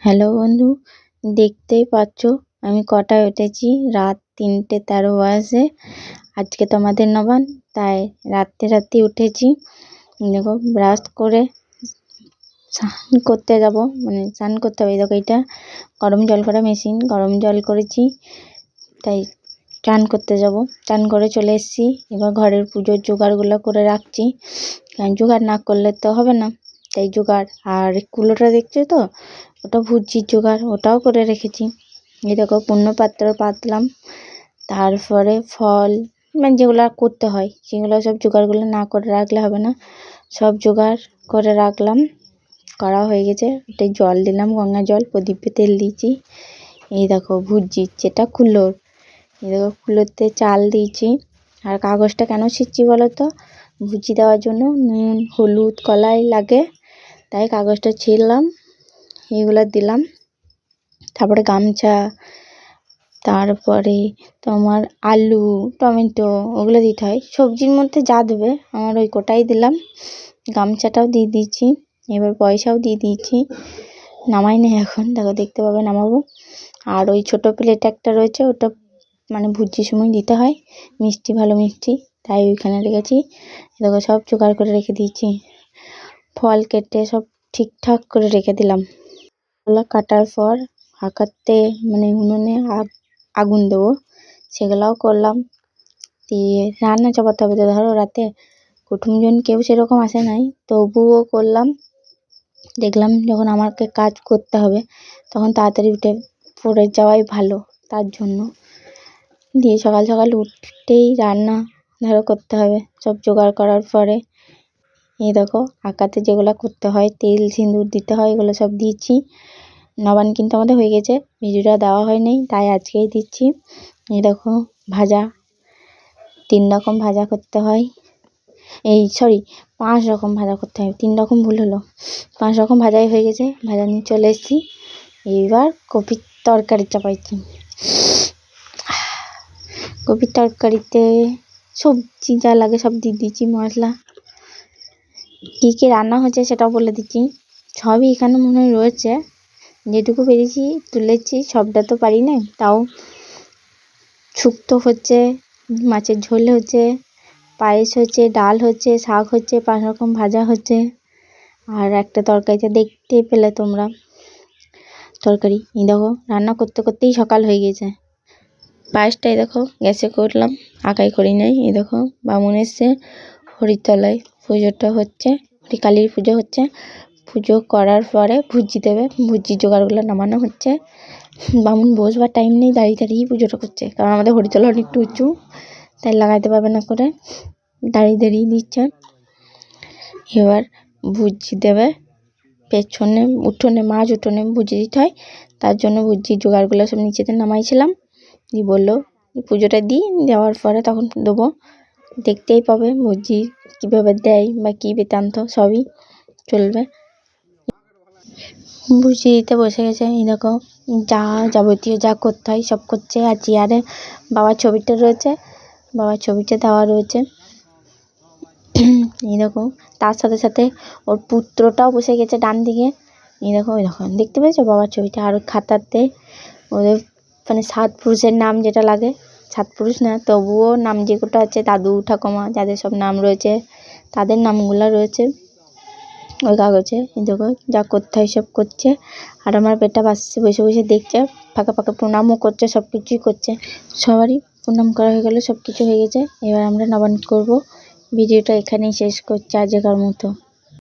Hello বন্ধু, দেখতেই পাচ্ছ আমি কটায় উঠেছি। রাত 3:13 বাজে। আজকে তো আমাদের নবান, তাই রাতে উঠেছি। দেখো ব্রাশ করে স্নান করতে যাব, মানে স্নান করতে হবে। দেখো এটা গরম জল করা মেশিন, গরম জল করেছি, তাই চান করতে যাব। চান করে চলে এসেছি। এবার ঘরের পুজোর জোগাড়গুলো করে রাখছি, কারণ জোগাড় না করলে তো হবে না, তাই জোগাড়। আর কুলোটা দেখছো তো, ওটা ভুজির জোগাড়, ওটাও করে রেখেছি। এই দেখো পূর্ণ পাত্র পাতলাম, তারপরে ফল, মানে যেগুলো করতে হয় সেগুলো সব জোগাড়গুলো না করে রাখলে হবে না, সব জোগাড় করে রাখলাম। করা হয়ে গেছে। ওটাই জল দিলাম, গঙ্গা জল, প্রদীপে তেল দিয়েছি। এই দেখো ভুজি, যেটা কুলোর, এই দেখো কুলোতে চাল দিয়েছি। আর কাগজটা কেন ছিঁড়ছি বলো তো, ভুজি দেওয়ার জন্য নুন হলুদ কলাই লাগে, তাই কাগজটা ছিঁড়লাম, এগুলো দিলাম। তারপরে গামছা, তারপরে তোমার আলু টমেটো, ওগুলো দিতে হয়। সবজির মধ্যে যা দেবে আমার ওই কোটাই দিলাম। গামছাটাও দিয়ে দিয়েছি, এবার পয়সাও দিয়ে দিয়েছি। নামাই নেই এখন, দেখো দেখতে পাবে নামাবো। আর ওই ছোটো প্লেট একটা রয়েছে, ওটা মানে ভুজির সময় দিতে হয়, মিষ্টি, ভালো মিষ্টি, তাই ওইখানে রেখেছি। দেখো সব জোগাড় করে রেখে দিয়েছি। ফল কেটে সব ঠিকঠাক করে রেখে দিলাম। ফলগুলো কাটার পর হাঁকাতে, মানে উনুনে আগুন দেবো, সেগুলোও করলাম। দিয়ে রান্না চাপাতে হবে তো, ধরো রাতে কুটুমজন কেউ সেরকম আসে নাই, তবুও করলাম। দেখলাম যখন আমাকে কাজ করতে হবে তখন তাড়াতাড়ি উঠে পড়ে যাওয়াই ভালো, তার জন্য। দিয়ে সকাল সকাল উঠতেই রান্না ধরো করতে হবে। সব জোগাড় করার পরে এই দেখো আঁকাতে যেগুলো করতে হয়, তেল সিঁদুর দিতে হয়, এগুলো সব দিয়েছি। নবান কিন্তু আমাদের হয়ে গেছে, ভিডিওটা দেওয়া হয়নি, তাই আজকেই দিচ্ছি। এই দেখো ভাজা, 3 রকম ভাজা করতে হয়, 5 রকম ভাজা করতে হয়, 3 রকম ভুল হলো, 5 রকম ভাজাই হয়ে গেছে। ভাজা নিয়ে চলে এসেছি। এইবার কপির তরকারি চাপাইছি। কপির তরকারিতে সবজি যা লাগে সব দিয়ে দিচ্ছি, মশলা। কী রান্না হচ্ছে সেটাও বলে দিচ্ছি। সবই এখানে মনে হয় রয়েছে, যেটুকু পেরেছি তুলেছি, সবটা তো পারি না। তাও শুক্তো হচ্ছে, মাছের ঝোল হচ্ছে, পায়েস হচ্ছে, ডাল হচ্ছে, শাক হচ্ছে, 5 রকম ভাজা হচ্ছে, আর একটা তরকারিতে দেখতে পেলে তোমরা তরকারি। এই দেখো রান্না করতে করতেই সকাল হয়ে গেছে। পায়েসটাই দেখো গ্যাসে করলাম, আঁকাই করি নাই। এই দেখো বামুন এসছে, হরিতলায় পুজোটা হচ্ছে, কালীর পুজো হচ্ছে। পুজো করার পরে ভুজি দেবে, ভুজির জোগাড়গুলো নামানো হচ্ছে। বামুন বসবার টাইম নেই, দাঁড়িয়েই পুজোটা করছে, কারণ আমাদের হরিতলা একটু উঁচু, তাই লাগাইতে পারবে না করে দাঁড়িয়ে দিচ্ছে। এবার ভুজি দেবে, পেছনে উঠোনে, মাঝ উঠোনে ভুজি দিতে হয়, তার জন্য ভুজির জোগাড়গুলো সব নিচেতে নামাইছিলাম। দিয়ে বললো পুজোটা দিই, দেওয়ার পরে তখন দেবো। দেখতেই পাবে ভুজি কীভাবে দেয় বা কী বৃত্তান্ত, সবই চলবে। ভুজি দিতে বসে গেছে। এই দেখো যা যাবতীয় যা করতে হয় সব করছে। আর চেয়ারে বাবার ছবিটা রয়েছে, বাবার ছবিটা দেওয়া রয়েছে। এই দেখো তার সাথে সাথে ওর পুত্রটাও বসে গেছে ডান দিকে। এই দেখো, ওই দেখো দেখতে পেয়েছো বাবার ছবিটা। আর খাতাতে ওদের মানে 7 পুরুষের নাম যেটা লাগে, 7 পুরুষ না, তবুও নাম যেগুলো আছে, দাদু ঠাকুমা যাদের সব নাম রয়েছে তাদের নামগুলো রয়েছে ওই কাগজে। এই দেখো যা করতে হয় সব করছে। আর আমার বেটা পাশে বসে বসে দেখছে, ফাঁকা ফাঁকা প্রণামও করছে, সব কিছুই করছে। সবারই প্রণাম করা হয়ে গেলে, সব কিছু হয়ে গেছে। এবার আমরা নবান্ন করব। ভিডিওটা এখানেই শেষ করছি আজকের মতো।